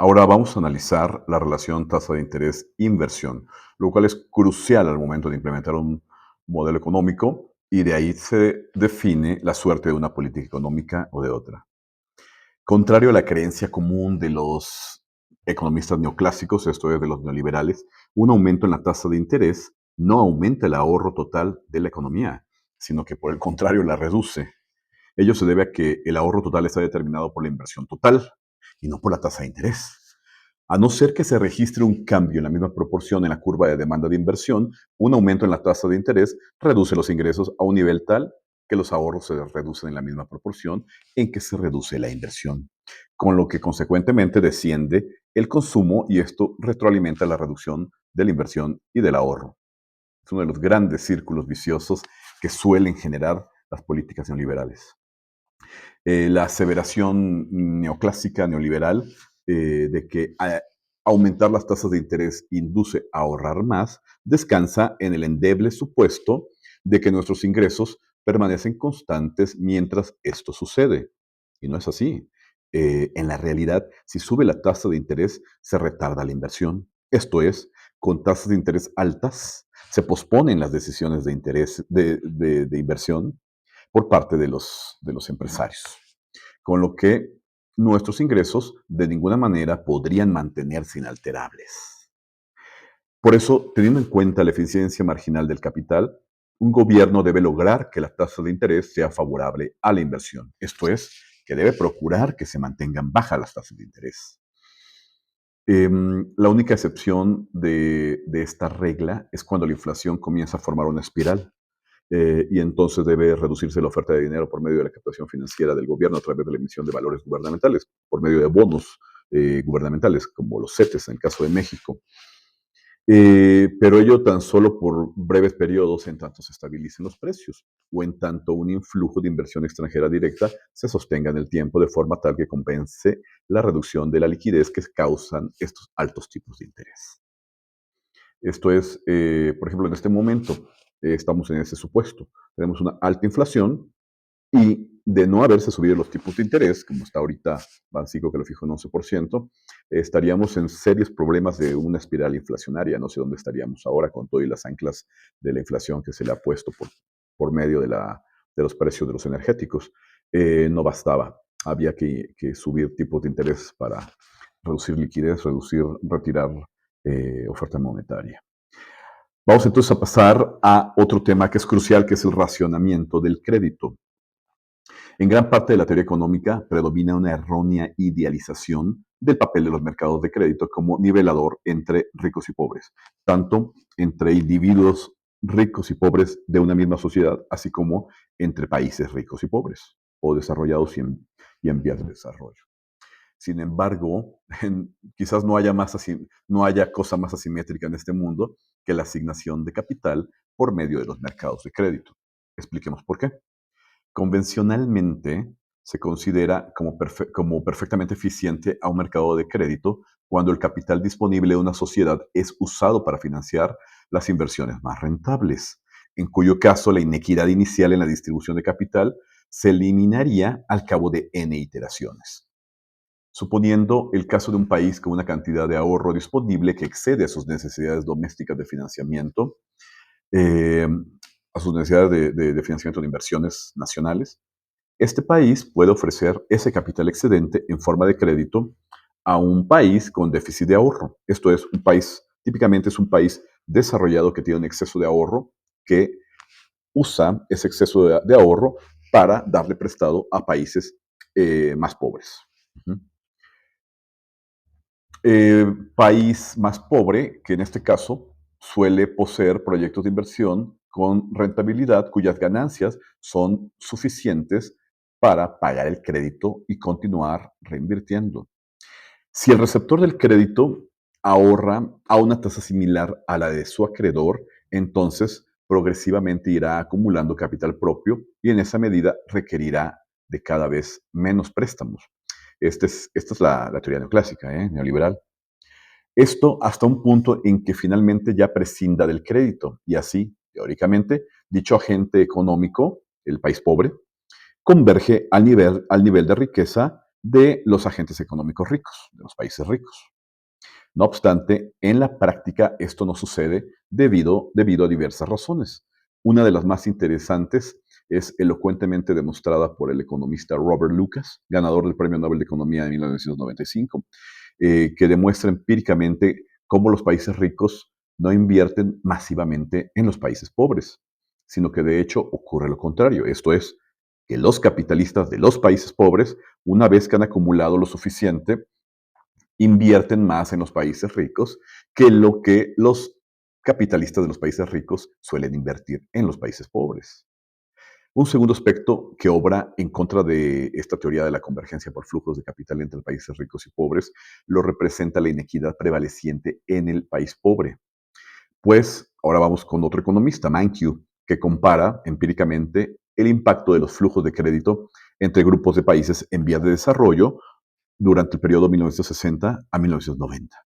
Ahora vamos a analizar la relación tasa de interés-inversión, lo cual es crucial al momento de implementar un modelo económico y de ahí se define la suerte de una política económica o de otra. Contrario a la creencia común de los economistas neoclásicos, esto es de los neoliberales, un aumento en la tasa de interés no aumenta el ahorro total de la economía, sino que por el contrario la reduce. Ello se debe a que el ahorro total está determinado por la inversión total y no por la tasa de interés. A no ser que se registre un cambio en la misma proporción en la curva de demanda de inversión, un aumento en la tasa de interés reduce los ingresos a un nivel tal que los ahorros se reducen en la misma proporción en que se reduce la inversión, con lo que consecuentemente desciende el consumo y esto retroalimenta la reducción de la inversión y del ahorro. Es uno de los grandes círculos viciosos que suelen generar las políticas neoliberales. La aseveración neoclásica, neoliberal, de que aumentar las tasas de interés induce a ahorrar más, descansa en el endeble supuesto de que nuestros ingresos permanecen constantes mientras esto sucede. Y no es así. En la realidad, si sube la tasa de interés, se retarda la inversión. Esto es, con tasas de interés altas, se posponen las decisiones de interés de inversión por parte de los empresarios, con lo que nuestros ingresos de ninguna manera podrían mantenerse inalterables. Por eso, teniendo en cuenta la eficiencia marginal del capital, un gobierno debe lograr que la tasa de interés sea favorable a la inversión. Esto es, que debe procurar que se mantengan bajas las tasas de interés. La única excepción de esta regla es cuando la inflación comienza a formar una espiral. Y entonces debe reducirse la oferta de dinero por medio de la captación financiera del gobierno a través de la emisión de valores gubernamentales, por medio de bonos gubernamentales, como los CETES en el caso de México. Pero ello tan solo por breves periodos en tanto se estabilicen los precios o en tanto un influjo de inversión extranjera directa se sostenga en el tiempo de forma tal que compense la reducción de la liquidez que causan estos altos tipos de interés. Esto es, por ejemplo, en este momento estamos en ese supuesto. Tenemos una alta inflación y de no haberse subido los tipos de interés, como está ahorita Banxico que lo fijó en 11%, estaríamos en serios problemas de una espiral inflacionaria. No sé dónde estaríamos ahora con todo y las anclas de la inflación que se le ha puesto por medio de los precios de los energéticos. No bastaba. Había que subir tipos de interés para reducir liquidez, retirar oferta monetaria. Vamos entonces a pasar a otro tema que es crucial, que es el racionamiento del crédito. En gran parte de la teoría económica predomina una errónea idealización del papel de los mercados de crédito como nivelador entre ricos y pobres, tanto entre individuos ricos y pobres de una misma sociedad, así como entre países ricos y pobres, o desarrollados y en vías de desarrollo. Sin embargo, quizás no haya cosa más asimétrica en este mundo que la asignación de capital por medio de los mercados de crédito. Expliquemos por qué. Convencionalmente se considera como perfectamente eficiente a un mercado de crédito cuando el capital disponible de una sociedad es usado para financiar las inversiones más rentables, en cuyo caso la inequidad inicial en la distribución de capital se eliminaría al cabo de n iteraciones. Suponiendo el caso de un país con una cantidad de ahorro disponible que excede a sus necesidades domésticas de financiamiento, eh, a sus necesidades de financiamiento de inversiones nacionales, este país puede ofrecer ese capital excedente en forma de crédito a un país con déficit de ahorro. Esto es, típicamente es un país desarrollado que tiene un exceso de ahorro, que usa ese exceso de ahorro para darle prestado a países más pobres. Ujú. País más pobre, que en este caso suele poseer proyectos de inversión con rentabilidad cuyas ganancias son suficientes para pagar el crédito y continuar reinvirtiendo. Si el receptor del crédito ahorra a una tasa similar a la de su acreedor, entonces progresivamente irá acumulando capital propio y en esa medida requerirá de cada vez menos préstamos. Esta es la teoría neoclásica, neoliberal. Esto hasta un punto en que finalmente ya prescinda del crédito y así, teóricamente, dicho agente económico, el país pobre, converge al nivel de riqueza de los agentes económicos ricos, de los países ricos. No obstante, en la práctica esto no sucede debido a diversas razones. Una de las más interesantes es elocuentemente demostrada por el economista Robert Lucas, ganador del Premio Nobel de Economía de 1995, que demuestra empíricamente cómo los países ricos no invierten masivamente en los países pobres, sino que de hecho ocurre lo contrario. Esto es, que los capitalistas de los países pobres, una vez que han acumulado lo suficiente, invierten más en los países ricos que lo que los capitalistas de los países ricos suelen invertir en los países pobres. Un segundo aspecto que obra en contra de esta teoría de la convergencia por flujos de capital entre países ricos y pobres lo representa la inequidad prevaleciente en el país pobre. Pues ahora vamos con otro economista, Mankiw, que compara empíricamente el impacto de los flujos de crédito entre grupos de países en vías de desarrollo durante el periodo 1960 a 1990.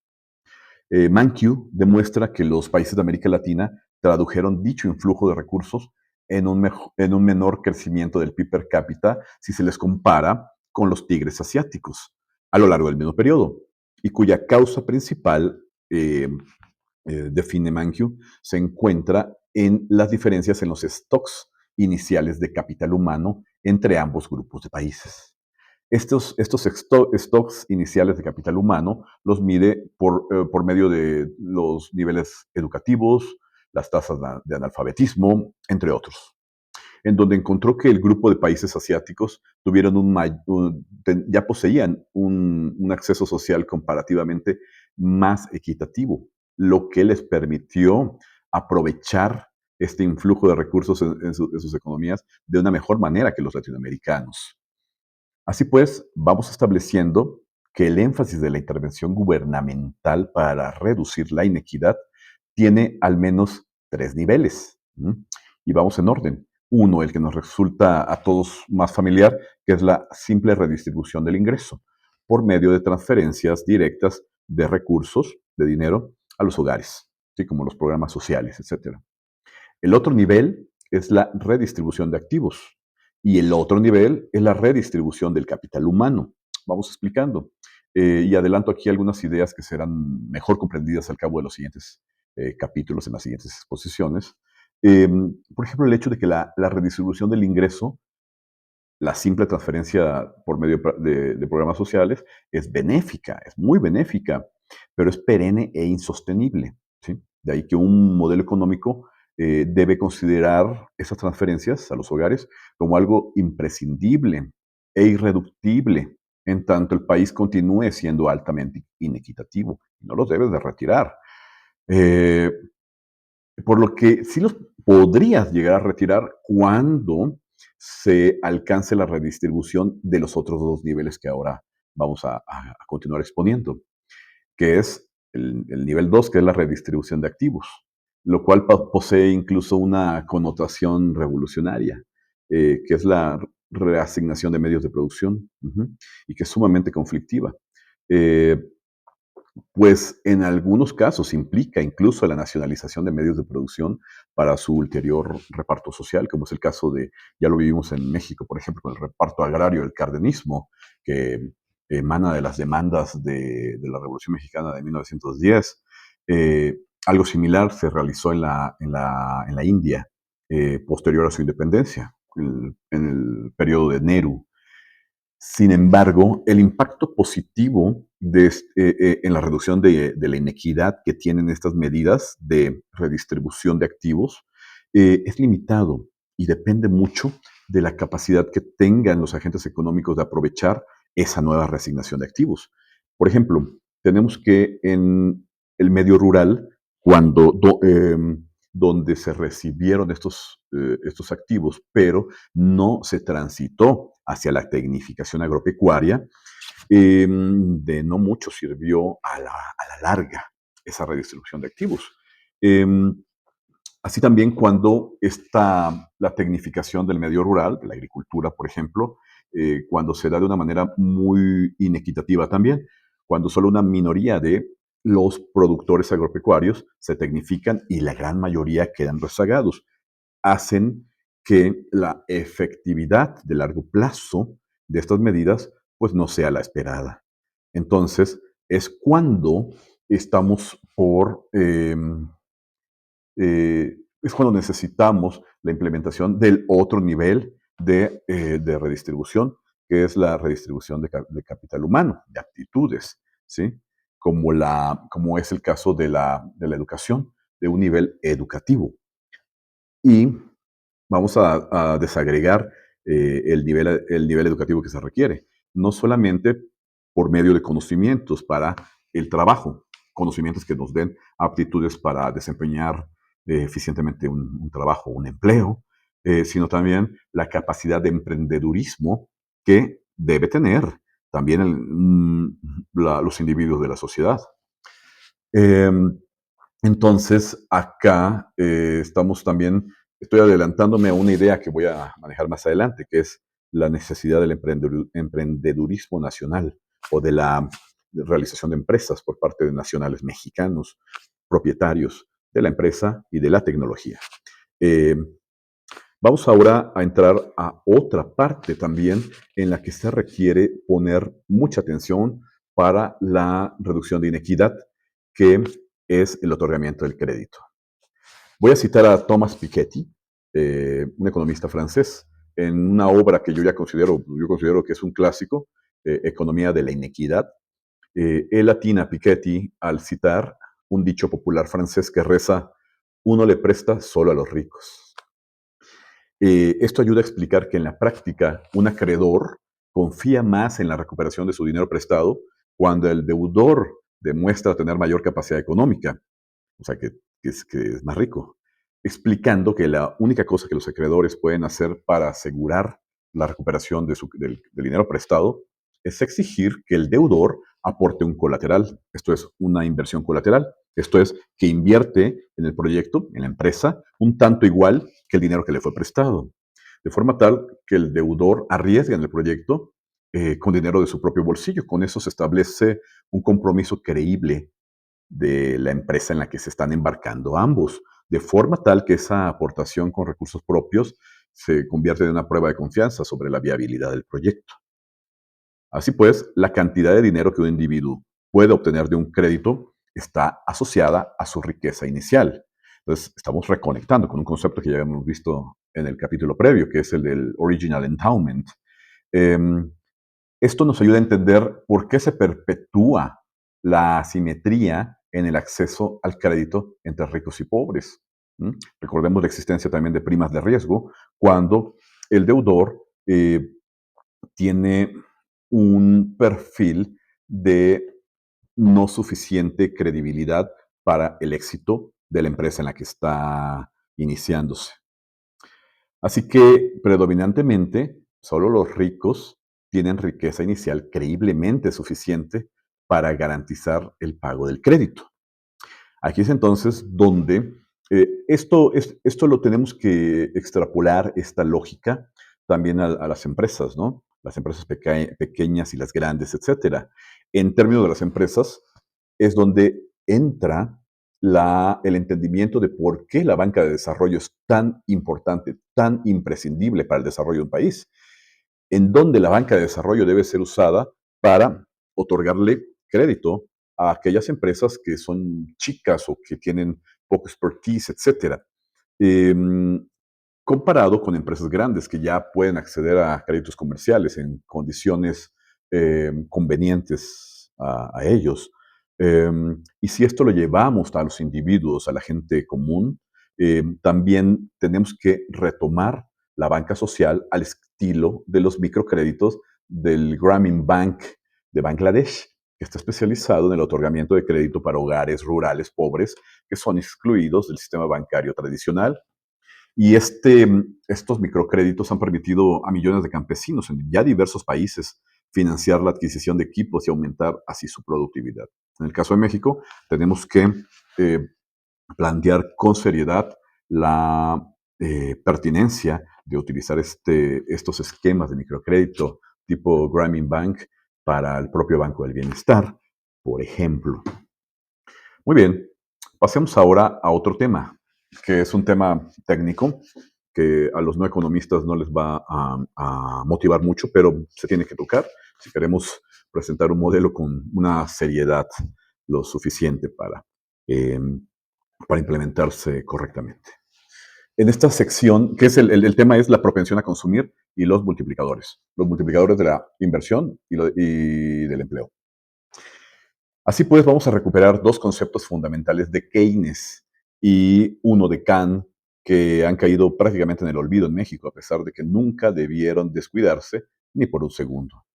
Mankiw demuestra que los países de América Latina tradujeron dicho influjo de recursos en un menor crecimiento del PIB per cápita si se les compara con los tigres asiáticos a lo largo del mismo periodo, y cuya causa principal, define Mankiw, se encuentra en las diferencias en los stocks iniciales de capital humano entre ambos grupos de países. Estos stocks iniciales de capital humano los mide por medio de los niveles educativos, las tasas de analfabetismo, entre otros, en donde encontró que el grupo de países asiáticos tuvieron ya poseían un acceso social comparativamente más equitativo, lo que les permitió aprovechar este influjo de recursos en sus economías de una mejor manera que los latinoamericanos. Así pues, vamos estableciendo que el énfasis de la intervención gubernamental para reducir la inequidad tiene al menos tres niveles. Y vamos en orden. Uno, el que nos resulta a todos más familiar, que es la simple redistribución del ingreso por medio de transferencias directas de recursos, de dinero, a los hogares, ¿sí? Como los programas sociales, etcétera. El otro nivel es la redistribución de activos y el otro nivel es la redistribución del capital humano. Vamos explicando. Y adelanto aquí algunas ideas que serán mejor comprendidas al cabo de los siguientes capítulos, en las siguientes exposiciones. Por ejemplo, el hecho de que la redistribución del ingreso, la simple transferencia por medio de programas sociales, es benéfica, es muy benéfica, pero es perenne e insostenible, ¿sí? De ahí que un modelo económico debe considerar esas transferencias a los hogares como algo imprescindible e irreductible, en tanto el país continúe siendo altamente inequitativo. No los debes de retirar. Eh, por lo que sí los podrías llegar a retirar cuando se alcance la redistribución de los otros dos niveles que ahora vamos a continuar exponiendo, que es el nivel 2, que es la redistribución de activos, lo cual posee incluso una connotación revolucionaria, que es la reasignación de medios de producción, y que es sumamente conflictiva. Eh, pues en algunos casos implica incluso la nacionalización de medios de producción para su ulterior reparto social, como es el caso de, ya lo vivimos en México, por ejemplo, con el reparto agrario del cardenismo, que emana de las demandas de la Revolución Mexicana de 1910. Algo similar se realizó en la India, posterior a su independencia, en el periodo de Nehru. Sin embargo, el impacto positivo en la reducción de la inequidad que tienen estas medidas de redistribución de activos es limitado y depende mucho de la capacidad que tengan los agentes económicos de aprovechar esa nueva reasignación de activos. Por ejemplo, tenemos que en el medio rural, donde se recibieron estos activos, pero no se transitó hacia la tecnificación agropecuaria, de no mucho sirvió a la larga esa redistribución de activos. Em, Así también cuando está la tecnificación del medio rural, de la agricultura, por ejemplo, cuando se da de una manera muy inequitativa también, cuando solo una minoría de los productores agropecuarios se tecnifican y la gran mayoría quedan rezagados, hacen que la efectividad de largo plazo de estas medidas pues no sea la esperada. Entonces, es cuando estamos es cuando necesitamos la implementación del otro nivel de redistribución, que es la redistribución de capital humano, de aptitudes, ¿sí? Como es el caso de la educación, de un nivel educativo. Y vamos a desagregar el nivel educativo que se requiere, no solamente por medio de conocimientos para el trabajo, conocimientos que nos den aptitudes para desempeñar eficientemente un trabajo, un empleo, sino también la capacidad de emprendedurismo que debe tener también los individuos de la sociedad. Em, entonces, acá estamos también, estoy adelantándome a una idea que voy a manejar más adelante, que es la necesidad del emprendedurismo nacional o de la realización de empresas por parte de nacionales mexicanos, propietarios de la empresa y de la tecnología. Eh, Vamos ahora a entrar a otra parte también en la que se requiere poner mucha atención para la reducción de inequidad, que es el otorgamiento del crédito. Voy a citar a Thomas Piketty, un economista francés, en una obra que yo considero que es un clásico, Economía de la Inequidad. Él atina a Piketty al citar un dicho popular francés que reza: uno le presta solo a los ricos. Esto ayuda a explicar que en la práctica un acreedor confía más en la recuperación de su dinero prestado cuando el deudor demuestra tener mayor capacidad económica, o sea, que es más rico, explicando que la única cosa que los acreedores pueden hacer para asegurar la recuperación del dinero prestado es exigir que el deudor aporte un colateral, esto es, una inversión colateral, esto es, que invierte en el proyecto, en la empresa, un tanto igual que el dinero que le fue prestado, de forma tal que el deudor arriesgue en el proyecto con dinero de su propio bolsillo. Con eso se establece un compromiso creíble de la empresa en la que se están embarcando ambos, de forma tal que esa aportación con recursos propios se convierte en una prueba de confianza sobre la viabilidad del proyecto. Así pues, la cantidad de dinero que un individuo puede obtener de un crédito está asociada a su riqueza inicial. Entonces, estamos reconectando con un concepto que ya hemos visto en el capítulo previo, que es el del original endowment. Em, Esto nos ayuda a entender por qué se perpetúa la asimetría en el acceso al crédito entre ricos y pobres. ¿Mm? Recordemos la existencia también de primas de riesgo cuando el deudor tiene un perfil de no suficiente credibilidad para el éxito de la empresa en la que está iniciándose. Así que predominantemente, solo los ricos tienen riqueza inicial creíblemente suficiente para garantizar el pago del crédito. Aquí es entonces donde esto lo tenemos que extrapolar, esta lógica, también a las empresas, ¿no? Las empresas pequeñas y las grandes, etcétera. En términos de las empresas, es donde entra el entendimiento de por qué la banca de desarrollo es tan importante, tan imprescindible para el desarrollo de un país, en donde la banca de desarrollo debe ser usada para otorgarle crédito a aquellas empresas que son chicas o que tienen poco expertise, etcétera. Em, Comparado con empresas grandes que ya pueden acceder a créditos comerciales en condiciones convenientes a ellos. Y si esto lo llevamos a los individuos, a la gente común, también tenemos que retomar la banca social al estilo de los microcréditos del Grameen Bank de Bangladesh, que está especializado en el otorgamiento de crédito para hogares rurales pobres que son excluidos del sistema bancario tradicional. Y estos microcréditos han permitido a millones de campesinos en ya diversos países financiar la adquisición de equipos y aumentar así su productividad. En el caso de México, tenemos que eh, plantear con seriedad la pertinencia de utilizar estos esquemas de microcrédito tipo Grameen Bank para el propio Banco del Bienestar, por ejemplo. Muy bien, pasemos ahora a otro tema, que es un tema técnico que a los no economistas no les va a motivar mucho, pero se tiene que tocar si queremos presentar un modelo con una seriedad lo suficiente eh, para implementarse correctamente. En esta sección, que es el tema es la propensión a consumir y los multiplicadores de la inversión y del empleo. Así pues, vamos a recuperar dos conceptos fundamentales de Keynes y uno de Kahn, que han caído prácticamente en el olvido en México, a pesar de que nunca debieron descuidarse ni por un segundo.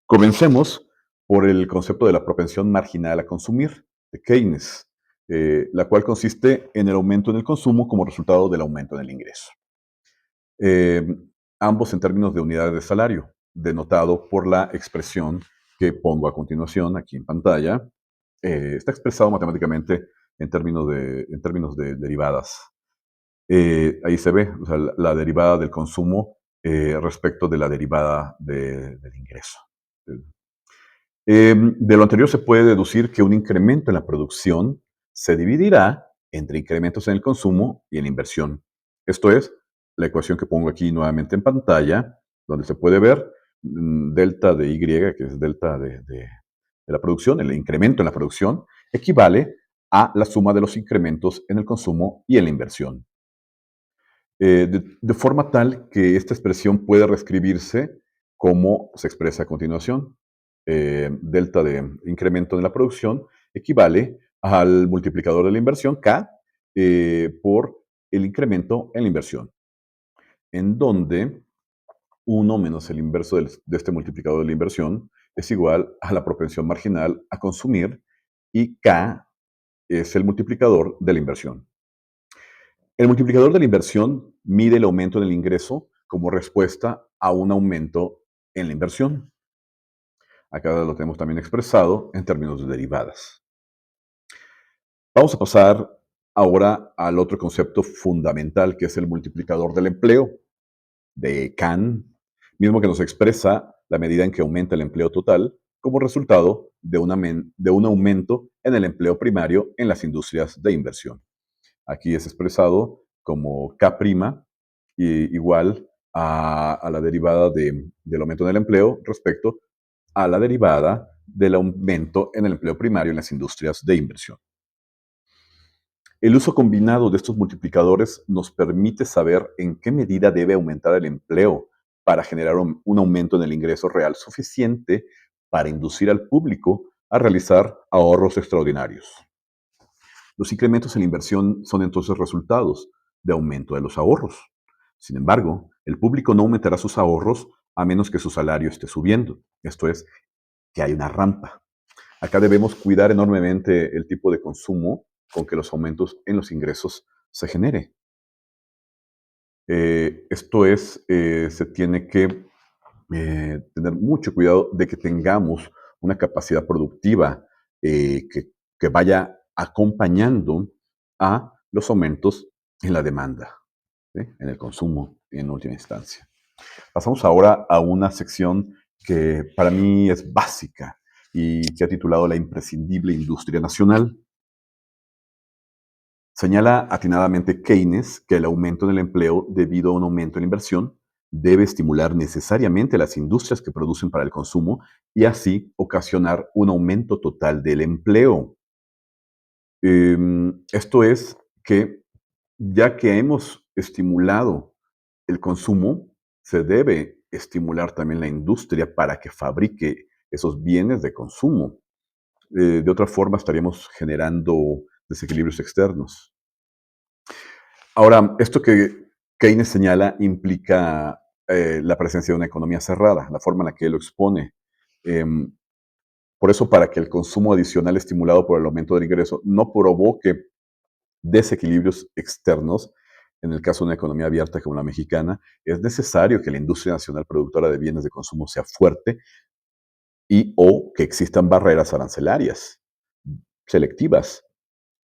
Comencemos por el concepto de la propensión marginal a consumir de Keynes, la cual consiste en el aumento en el consumo como resultado del aumento en el ingreso. Eh, Ambos en términos de unidades de salario, denotado por la expresión que pongo a continuación aquí en pantalla. Está expresado matemáticamente en términos de derivadas. Ahí se ve, o sea, la derivada del consumo respecto de la derivada del ingreso. De lo anterior se puede deducir que un incremento en la producción se dividirá entre incrementos en el consumo y en la inversión. Esto es la ecuación que pongo aquí nuevamente en pantalla, donde se puede ver delta de Y, que es delta de la producción, el incremento en la producción, equivale a la suma de los incrementos en el consumo y en la inversión. De forma tal que esta expresión puede reescribirse como se expresa a continuación. Delta de incremento en la producción equivale al multiplicador de la inversión, K, por el incremento en la inversión, en donde 1 menos el inverso de este multiplicador de la inversión es igual a la propensión marginal a consumir y K es el multiplicador de la inversión. El multiplicador de la inversión mide el aumento en el ingreso como respuesta a un aumento en la inversión. Acá lo tenemos también expresado en términos de derivadas. Vamos a pasar ahora al otro concepto fundamental, que es el multiplicador del empleo, de Kahn, mismo que nos expresa la medida en que aumenta el empleo total como resultado de un aumento en el empleo primario en las industrias de inversión. Aquí es expresado como K' igual a la derivada del aumento en el empleo respecto a la derivada del aumento en el empleo primario en las industrias de inversión. El uso combinado de estos multiplicadores nos permite saber en qué medida debe aumentar el empleo para generar un aumento en el ingreso real suficiente para inducir al público a realizar ahorros extraordinarios. Los incrementos en la inversión son entonces resultados de aumento de los ahorros. Sin embargo, el público no aumentará sus ahorros a menos que su salario esté subiendo. Esto es, que hay una rampa. Acá debemos cuidar enormemente el tipo de consumo con que los aumentos en los ingresos se genere. Esto es, se tiene que tener mucho cuidado de que tengamos una capacidad productiva que vaya acompañando a los aumentos en la demanda, ¿sí? En el consumo en última instancia. Pasamos ahora a una sección que para mí es básica y que ha titulado La imprescindible industria nacional. Señala atinadamente Keynes que el aumento en el empleo debido a un aumento en la inversión debe estimular necesariamente las industrias que producen para el consumo y así ocasionar un aumento total del empleo. Esto es que ya que hemos estimulado el consumo, se debe estimular también la industria para que fabrique esos bienes de consumo. De otra forma, estaríamos generando desequilibrios externos. Ahora, esto que Keynes señala implica la presencia de una economía cerrada, la forma en la que él lo expone. Em, por eso, para que el consumo adicional estimulado por el aumento del ingreso no provoque desequilibrios externos, en el caso de una economía abierta como la mexicana, es necesario que la industria nacional productora de bienes de consumo sea fuerte y o que existan barreras arancelarias selectivas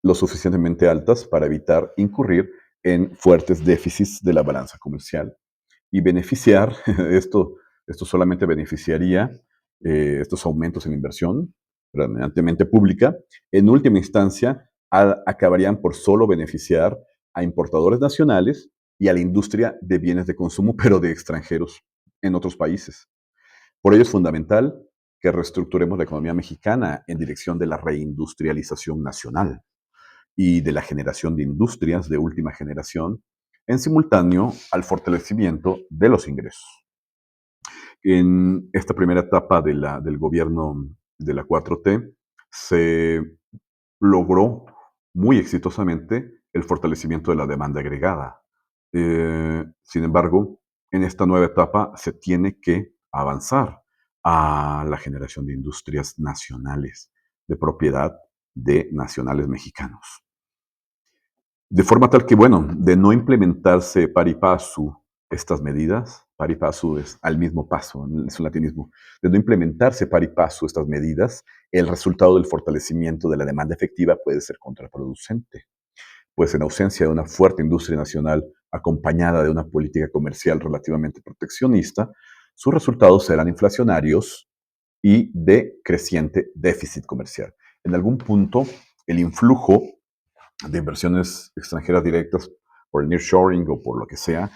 lo suficientemente altas para evitar incurrir en fuertes déficits de la balanza comercial y beneficiar, esto solamente beneficiaría estos aumentos en inversión, predominantemente pública, en última instancia acabarían por solo beneficiar a importadores nacionales y a la industria de bienes de consumo, pero de extranjeros en otros países. Por ello es fundamental que reestructuremos la economía mexicana en dirección de la reindustrialización nacional y de la generación de industrias de última generación en simultáneo al fortalecimiento de los ingresos. En esta primera etapa del gobierno de la 4T se logró muy exitosamente el fortalecimiento de la demanda agregada. Sin embargo, en esta nueva etapa se tiene que avanzar a la generación de industrias nacionales, de propiedad de nacionales mexicanos. De forma tal que, bueno, de no implementarse pari passu estas medidas, pari passu es al mismo paso, es un latinismo, de no implementarse pari passu estas medidas, el resultado del fortalecimiento de la demanda efectiva puede ser contraproducente, pues en ausencia de una fuerte industria nacional acompañada de una política comercial relativamente proteccionista, sus resultados serán inflacionarios y de creciente déficit comercial. En algún punto, el influjo de inversiones extranjeras directas por el nearshoring o por lo que sea,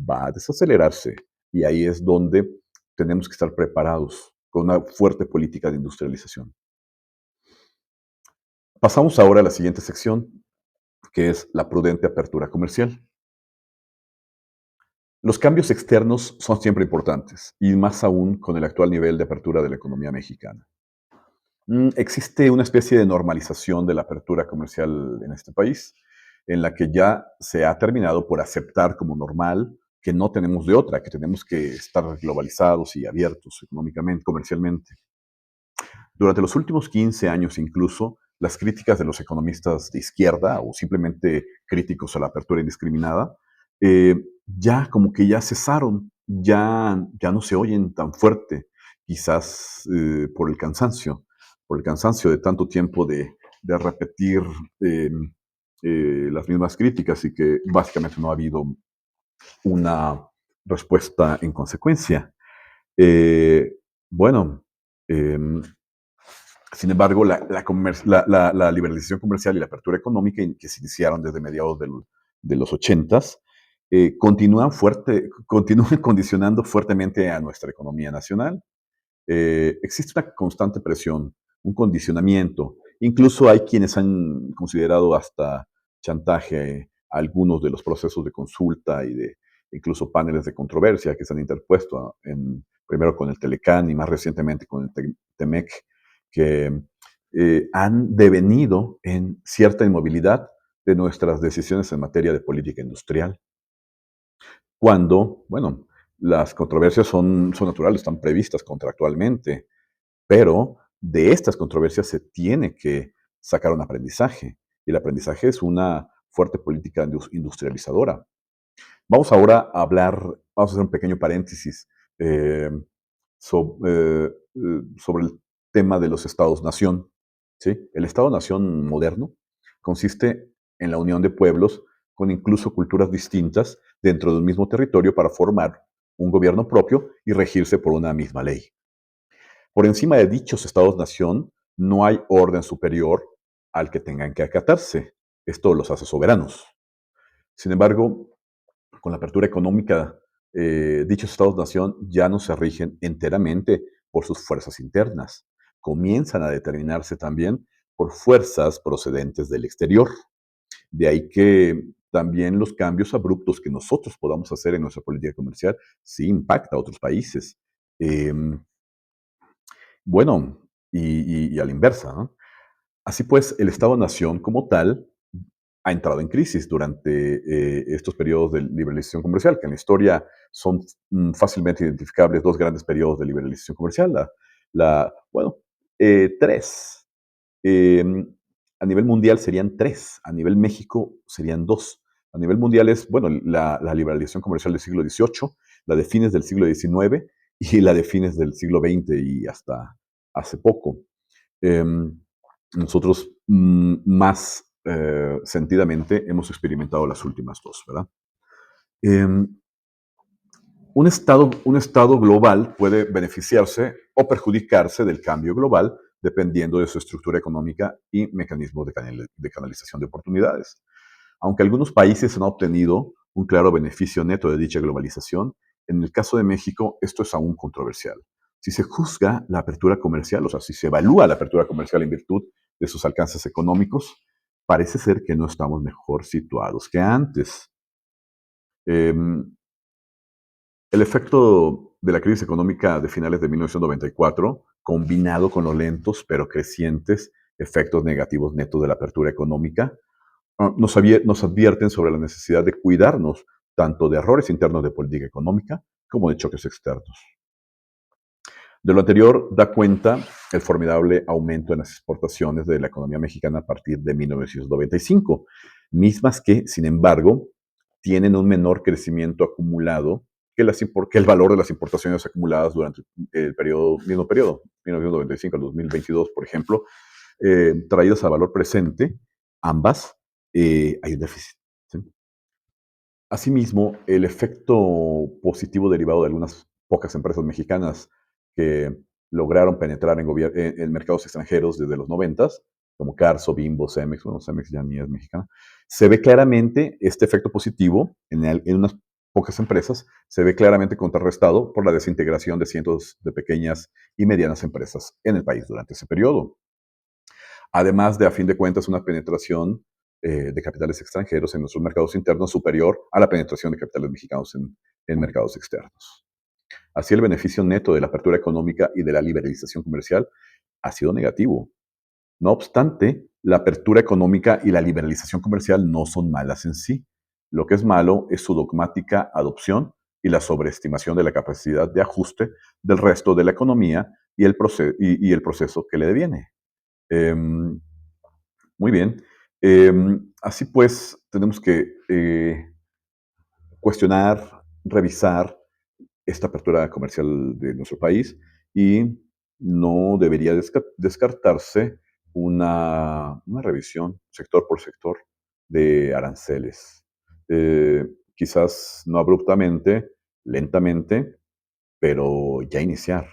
va a desacelerarse. Y ahí es donde tenemos que estar preparados con una fuerte política de industrialización. Pasamos ahora a la siguiente sección, que es la prudente apertura comercial. Los cambios externos son siempre importantes, y más aún con el actual nivel de apertura de la economía mexicana. Existe una especie de normalización de la apertura comercial en este país, en la que ya se ha terminado por aceptar como normal que no tenemos de otra, que tenemos que estar globalizados y abiertos económicamente, comercialmente. Durante los últimos 15 años incluso, las críticas de los economistas de izquierda o simplemente críticos a la apertura indiscriminada, ya como que ya cesaron, ya no se oyen tan fuerte, quizás por el cansancio de tanto tiempo de repetir eh, las mismas críticas y que básicamente no ha habido una respuesta en consecuencia. Eh, bueno, eh, sin embargo, la liberalización comercial y la apertura económica que se iniciaron desde mediados de los 80 continúan condicionando fuertemente a nuestra economía nacional. Existe una constante presión, un condicionamiento. Incluso hay quienes han considerado hasta chantaje a algunos de los procesos de consulta y de incluso paneles de controversia que se han interpuesto primero con el Telecán y más recientemente con el TEMEC, que han devenido en cierta inmovilidad de nuestras decisiones en materia de política industrial. Cuando, bueno, las controversias son naturales, están previstas contractualmente, pero de estas controversias se tiene que sacar un aprendizaje. Y el aprendizaje es una fuerte política industrializadora. Vamos ahora a hablar, vamos a hacer un pequeño paréntesis eh, sobre el tema de los estados-nación. ¿Sí? El estado-nación moderno consiste en la unión de pueblos con incluso culturas distintas dentro de un mismo territorio para formar un gobierno propio y regirse por una misma ley. Por encima de dichos estados-nación no hay orden superior al que tengan que acatarse. Esto los hace soberanos. Sin embargo, con la apertura económica, dichos estados-nación ya no se rigen enteramente por sus fuerzas internas. Comienzan a determinarse también por fuerzas procedentes del exterior. De ahí que también los cambios abruptos que nosotros podamos hacer en nuestra política comercial sí impacta a otros países. Eh, bueno, y a la inversa, ¿no? Así pues, el Estado-Nación como tal ha entrado en crisis durante estos periodos de liberalización comercial, que en la historia son fácilmente identificables dos grandes periodos de liberalización comercial. Bueno, tres. Eh, a nivel mundial serían tres, a nivel México serían dos. A nivel mundial es, bueno, la liberalización comercial del siglo XVIII, la de fines del siglo XIX y la de fines del siglo XX y hasta hace poco. Nosotros más sentidamente hemos experimentado las últimas dos, ¿verdad? Eh, un estado global puede beneficiarse o perjudicarse del cambio global dependiendo de su estructura económica y mecanismos de canalización de oportunidades. Aunque algunos países han obtenido un claro beneficio neto de dicha globalización. En el caso de México, esto es aún controversial. Si se juzga la apertura comercial, o sea, si se evalúa la apertura comercial en virtud de sus alcances económicos, parece ser que no estamos mejor situados que antes. Em, el efecto de la crisis económica de finales de 1994, combinado con los lentos pero crecientes efectos negativos netos de la apertura económica, nos advierten sobre la necesidad de cuidarnos tanto de errores internos de política económica como de choques externos. De lo anterior da cuenta el formidable aumento en las exportaciones de la economía mexicana a partir de 1995, mismas que, sin embargo, tienen un menor crecimiento acumulado que el valor de las importaciones acumuladas durante el mismo periodo, 1995 al 2022, por ejemplo, traídas a valor presente, ambas, hay un déficit. ¿Sí? Asimismo, el efecto positivo derivado de algunas pocas empresas mexicanas que lograron penetrar en mercados extranjeros desde los noventas, como Carso, Bimbo, Cemex, bueno, Cemex ya ni es mexicana, se ve claramente este efecto positivo en unas pocas empresas, se ve claramente contrarrestado por la desintegración de cientos de pequeñas y medianas empresas en el país durante ese periodo. Además de, a fin de cuentas, una penetración de capitales extranjeros en nuestros mercados internos superior a la penetración de capitales mexicanos en mercados externos. Así, el beneficio neto de la apertura económica y de la liberalización comercial ha sido negativo. No obstante, la apertura económica y la liberalización comercial no son malas en sí. Lo que es malo es su dogmática adopción y la sobreestimación de la capacidad de ajuste del resto de la economía y el proceso que le deviene. Em, Muy bien. Así pues, tenemos que cuestionar, revisar esta apertura comercial de nuestro país y no debería descartarse una revisión sector por sector de aranceles. Quizás no abruptamente, lentamente, pero ya iniciar.